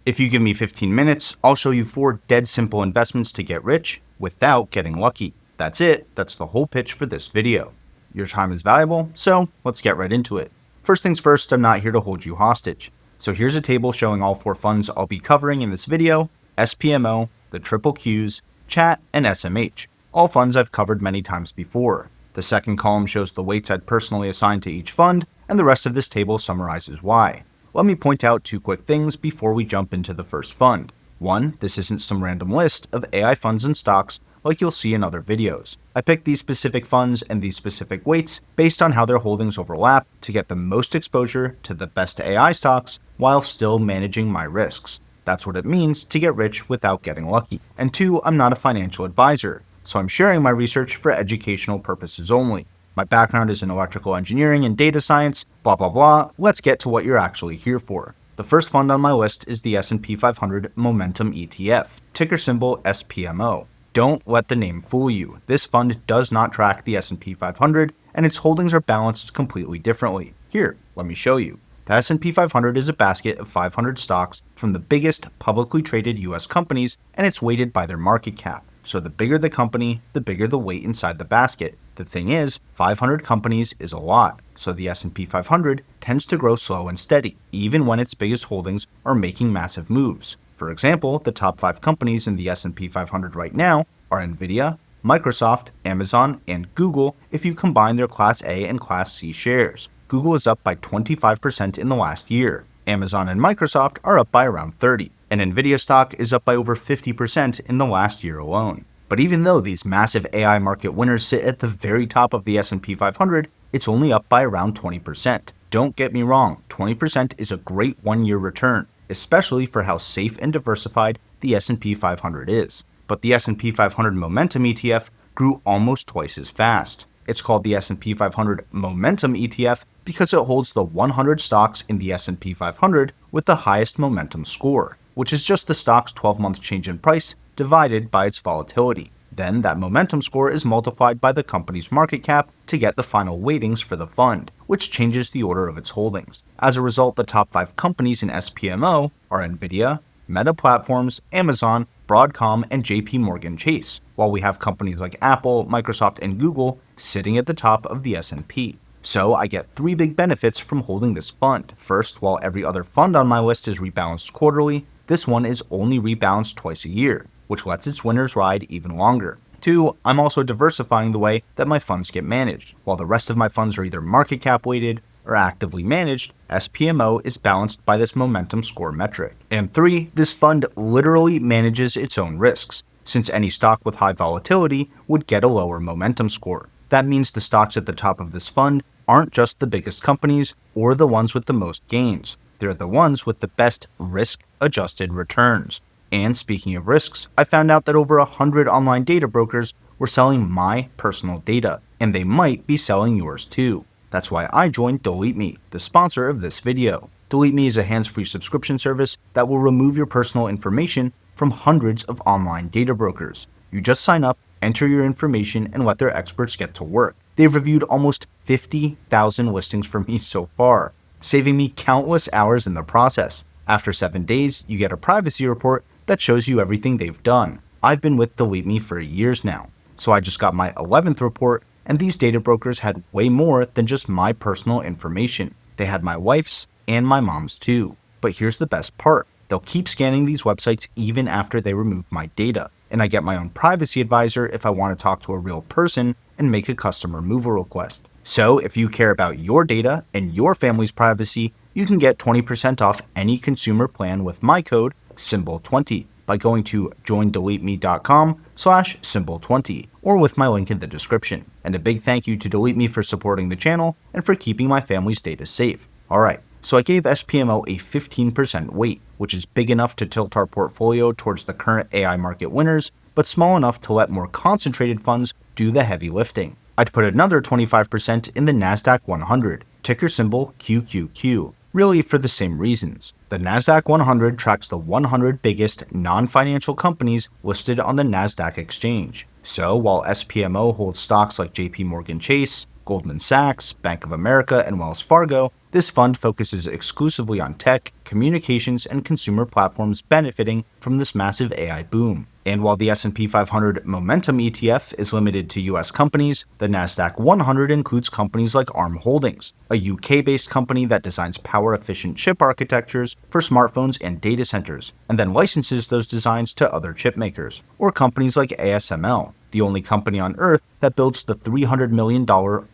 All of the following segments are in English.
If you give me 15 minutes, I'll show you 4 dead simple investments to get rich without getting lucky. That's it. That's the whole pitch for this video. Your time is valuable, so let's get right into it. First things first, I'm not here to hold you hostage. So here's a table showing all 4 funds I'll be covering in this video: SPMO, the Triple Qs, Chat, and SMH. All funds I've covered many times before. The second column shows the weights I'd personally assigned to each fund, and the rest of this table summarizes why. Let me point out 2 quick things before we jump into the first fund. 1, this isn't some random list of AI funds and stocks like you'll see in other videos. I picked these specific funds and these specific weights based on how their holdings overlap to get the most exposure to the best AI stocks while still managing my risks. That's what it means to get rich without getting lucky. And 2, I'm not a financial advisor, so I'm sharing my research for educational purposes only. My background is in electrical engineering and data science, blah blah blah. Let's get to what you're actually here for. The first fund on my list is the S&P 500 Momentum ETF, ticker symbol SPMO. Don't let the name fool you. This fund does not track the S&P 500, and its holdings are balanced completely differently. Here, let me show you. The S&P 500 is a basket of 500 stocks from the biggest publicly traded US companies, and it's weighted by their market cap. So the bigger the company, the bigger the weight inside the basket. The thing is, 500 companies is a lot, so the S&P 500 tends to grow slow and steady, even when its biggest holdings are making massive moves. For example, the top 5 companies in the S&P 500 right now are nvidia, Microsoft, Amazon, and Google if you combine their Class A and Class C shares. Google is up by 25% in the last year. Amazon and Microsoft are up by around 30%, and nvidia stock is up by over 50% in the last year alone. But even though these massive AI market winners sit at the very top of the S&P 500, it's only up by around 20%. Don't get me wrong, 20% is a great one-year return, especially for how safe and diversified the S&P 500 is. But the S&P 500 Momentum ETF grew almost twice as fast. It's called the S&P 500 Momentum ETF because it holds the 100 stocks in the S&P 500 with the highest momentum score, which is just the stock's 12-month change in price divided by its volatility. Then that momentum score is multiplied by the company's market cap to get the final weightings for the fund, which changes the order of its holdings. As a result, the top 5 companies in SPMO are nvidia, Meta Platforms, Amazon, Broadcom, and JP Morgan Chase, while we have companies like Apple, Microsoft, and Google sitting at the top of the S&P. So I get 3 big benefits from holding this fund. First, while every other fund on my list is rebalanced quarterly, this one is only rebalanced twice a year, which lets its winners ride even longer. 2, I'm also diversifying the way that my funds get managed. While the rest of my funds are either market cap weighted or actively managed, SPMO is balanced by this momentum score metric. And 3, this fund literally manages its own risks, since any stock with high volatility would get a lower momentum score. That means the stocks at the top of this fund aren't just the biggest companies or the ones with the most gains. They're the ones with the best risk-adjusted returns. And speaking of risks, I found out that over 100 online data brokers were selling my personal data, and they might be selling yours too. That's why I joined Delete Me, the sponsor of this video. Delete Me is a hands-free subscription service that will remove your personal information from hundreds of online data brokers. You just sign up, enter your information, and let their experts get to work. They've reviewed almost 50,000 listings for me so far, saving me countless hours in the process. After 7 days, you get a privacy report that shows you everything they've done. I've been with Delete Me for years now, so I just got my 11th report, and these data brokers had way more than just my personal information. They had my wife's and my mom's too. But here's the best part. They'll keep scanning these websites even after they remove my data, and I get my own privacy advisor if I want to talk to a real person and make a custom removal request. So if you care about your data and your family's privacy, you can get 20% off any consumer plan with my code symbol20 by going to joindeleteme.com/symbol20 or with my link in the description. And a big thank you to Delete Me for supporting the channel and for keeping my family's data safe. Alright, so I gave SPMO a 15% weight, which is big enough to tilt our portfolio towards the current AI market winners, but small enough to let more concentrated funds do the heavy lifting. I'd put another 25% in the NASDAQ-100, ticker symbol QQQ, really for the same reasons. The NASDAQ-100 tracks the 100 biggest non-financial companies listed on the NASDAQ exchange. So while SPMO holds stocks like JP Morgan Chase, Goldman Sachs, Bank of America, and Wells Fargo, This fund focuses exclusively on tech, communications, and consumer platforms benefiting from this massive AI boom. And while the S&P 500 Momentum ETF is limited to US companies, the NASDAQ-100 includes companies like ARM Holdings, a UK-based company that designs power-efficient chip architectures for smartphones and data centers, and then licenses those designs to other chip makers, or companies like ASML, the only company on Earth that builds the $300 million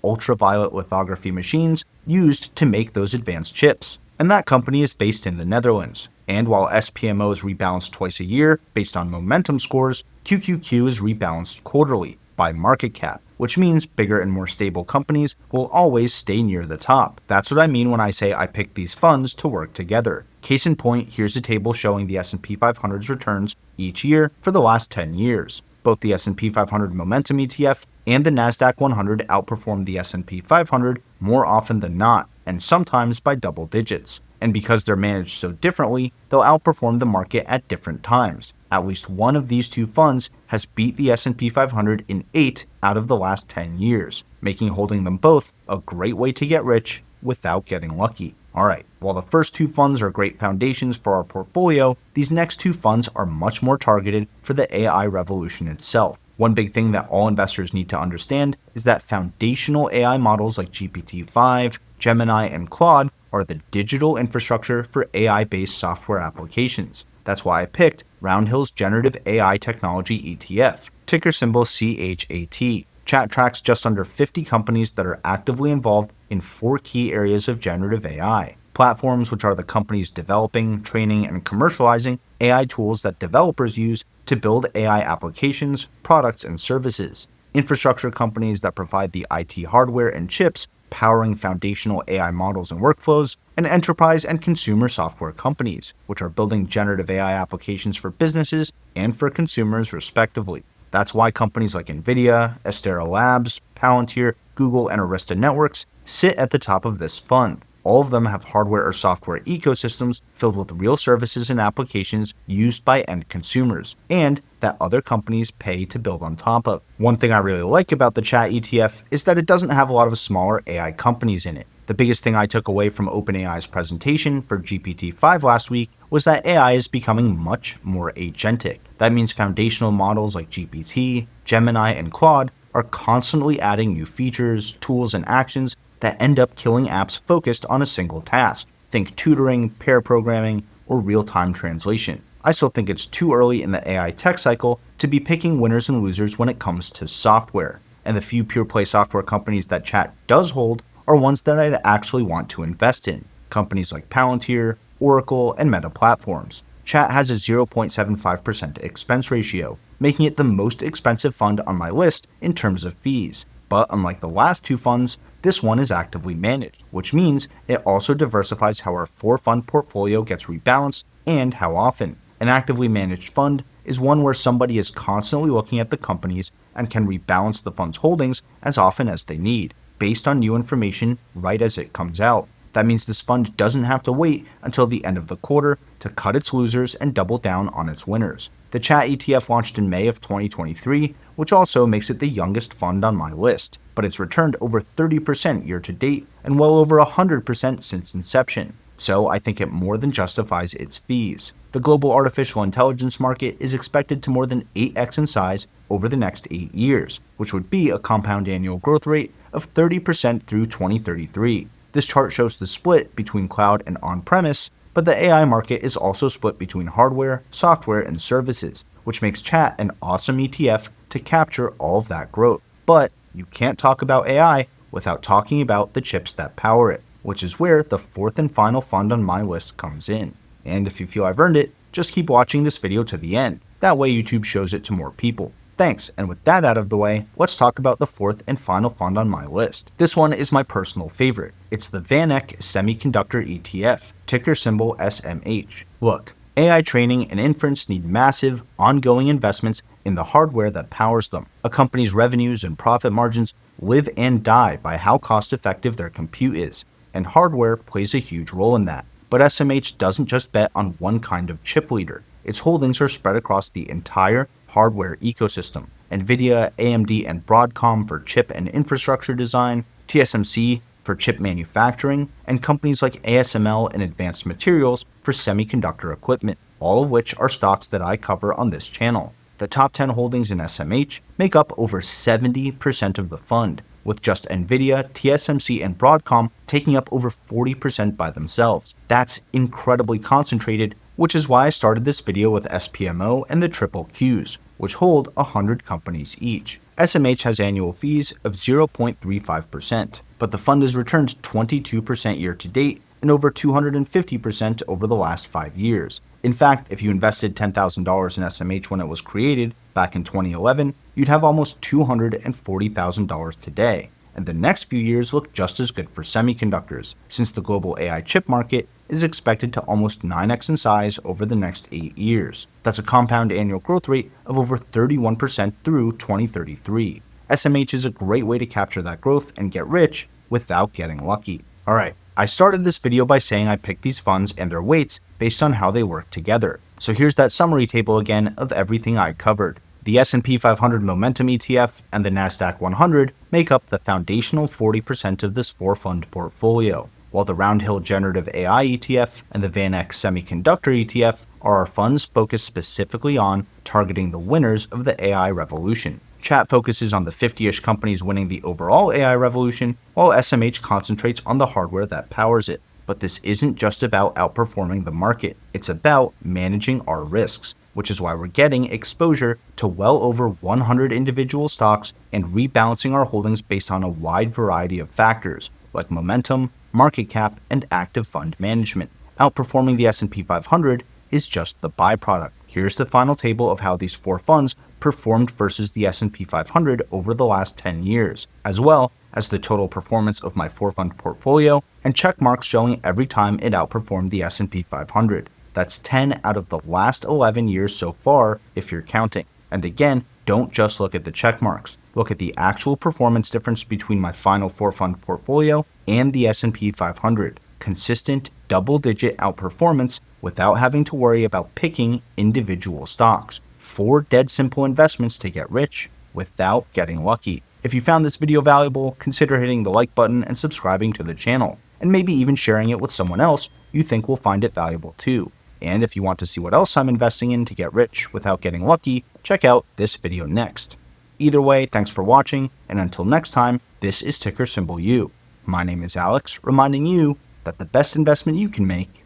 ultraviolet lithography machines used to make those advanced chips. And that company is based in the Netherlands. And while SPMO is rebalanced twice a year based on momentum scores, QQQ is rebalanced quarterly by market cap, which means bigger and more stable companies will always stay near the top. That's what I mean when I say I picked these funds to work together. Case in point, here's a table showing the S&P 500's returns each year for the last 10 years. Both the S&P 500 Momentum ETF and the NASDAQ-100 outperform the S&P 500 more often than not, and sometimes by double digits. And because they're managed so differently, they'll outperform the market at different times. At least one of these two funds has beat the S&P 500 in 8 out of the last 10 years, making holding them both a great way to get rich without getting lucky. Alright, while the first two funds are great foundations for our portfolio, these next two funds are much more targeted for the AI revolution itself. One big thing that all investors need to understand is that foundational AI models like GPT-5, Gemini, and Claude are the digital infrastructure for AI-based software applications. That's why I picked Roundhill's Generative AI Technology ETF, ticker symbol CHAT. Chat tracks just under 50 companies that are actively involved in 4 key areas of generative AI. Platforms, which are the companies developing, training, and commercializing AI tools that developers use to build AI applications, products, and services. Infrastructure companies that provide the IT hardware and chips powering foundational AI models and workflows, and enterprise and consumer software companies, which are building generative AI applications for businesses and for consumers respectively. That's why companies like nvidia, Astera Labs, Palantir, Google, and Arista Networks sit at the top of this fund. All of them have hardware or software ecosystems filled with real services and applications used by end consumers, and that other companies pay to build on top of. One thing I really like about the Chat ETF is that it doesn't have a lot of smaller AI companies in it. The biggest thing I took away from OpenAI's presentation for GPT-5 last week was that AI is becoming much more agentic. That means foundational models like GPT, Gemini, and Claude are constantly adding new features, tools, and actions that end up killing apps focused on a single task. Think tutoring, pair programming, or real-time translation. I still think it's too early in the AI tech cycle to be picking winners and losers when it comes to software, and the few pure-play software companies that Chat does hold are ones that I'd actually want to invest in, companies like Palantir, Oracle, and Meta Platforms. Chat has a 0.75% expense ratio, making it the most expensive fund on my list in terms of fees. But unlike the last two funds, this one is actively managed, which means it also diversifies how our 4-fund portfolio gets rebalanced and how often. An actively managed fund is one where somebody is constantly looking at the companies and can rebalance the fund's holdings as often as they need, based on new information right as it comes out. That means this fund doesn't have to wait until the end of the quarter to cut its losers and double down on its winners. The Chat ETF launched in May of 2023, which also makes it the youngest fund on my list, but it's returned over 30% year to date and well over 100% since inception. So I think it more than justifies its fees. The global artificial intelligence market is expected to more than 8x in size over the next 8 years, which would be a compound annual growth rate of 30% through 2033. This chart shows the split between cloud and on-premise, but the AI market is also split between hardware, software, and services, which makes Chat an awesome ETF to capture all of that growth. But you can't talk about AI without talking about the chips that power it, which is where the 4th and final fund on my list comes in. And if you feel I've earned it, just keep watching this video to the end. That way YouTube shows it to more people. Thanks, and with that out of the way, let's talk about the 4th and final fund on my list. This one is my personal favorite. It's the VanEck Semiconductor ETF, ticker symbol SMH. Look, AI training and inference need massive, ongoing investments in the hardware that powers them. A company's revenues and profit margins live and die by how cost-effective their compute is, and hardware plays a huge role in that. But SMH doesn't just bet on one kind of chip leader. Its holdings are spread across the entire hardware ecosystem. nvidia, AMD, and Broadcom for chip and infrastructure design, TSMC, for chip manufacturing, and companies like ASML and Advanced Materials for semiconductor equipment, all of which are stocks that I cover on this channel. The top 10 holdings in SMH make up over 70% of the fund, with just nvidia, TSMC, and Broadcom taking up over 40% by themselves. That's incredibly concentrated, which is why I started this video with SPMO and the triple Qs, which hold 100 companies each. SMH has annual fees of 0.35%, but the fund has returned 22% year to date and over 250% over the last 5 years. In fact, if you invested $10,000 in SMH when it was created back in 2011, you'd have almost $240,000 today. And the next few years look just as good for semiconductors, since the global AI chip market is expected to almost 9x in size over the next 8 years. That's a compound annual growth rate of over 31% through 2033. SMH is a great way to capture that growth and get rich without getting lucky. Alright, I started this video by saying I picked these funds and their weights based on how they work together. So here's that summary table again of everything I covered. The S&P 500 Momentum ETF and the NASDAQ-100 make up the foundational 40% of this 4-fund portfolio, while the Roundhill Generative AI ETF and the VanEck Semiconductor ETF are our funds focused specifically on targeting the winners of the AI revolution. Chat focuses on the 50-ish companies winning the overall AI revolution, while SMH concentrates on the hardware that powers it. But this isn't just about outperforming the market, it's about managing our risks, which is why we're getting exposure to well over 100 individual stocks and rebalancing our holdings based on a wide variety of factors, like momentum, market cap, and active fund management. Outperforming the S&P 500 is just the byproduct. Here's the final table of how these 4 funds performed versus the S&P 500 over the last 10 years, as well as the total performance of my 4-fund portfolio and check marks showing every time it outperformed the S&P 500. That's 10 out of the last 11 years so far if you're counting. And again, don't just look at the check marks. Look at the actual performance difference between my final 4-fund portfolio and the S&P 500. Consistent double-digit outperformance without having to worry about picking individual stocks. 4 dead simple investments to get rich without getting lucky. If you found this video valuable, consider hitting the like button and subscribing to the channel, and maybe even sharing it with someone else you think will find it valuable too. And if you want to see what else I'm investing in to get rich without getting lucky, check out this video next. Either way, thanks for watching, and until next time, this is ticker symbol U. My name is Alex, reminding you that the best investment you can make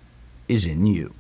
is in you.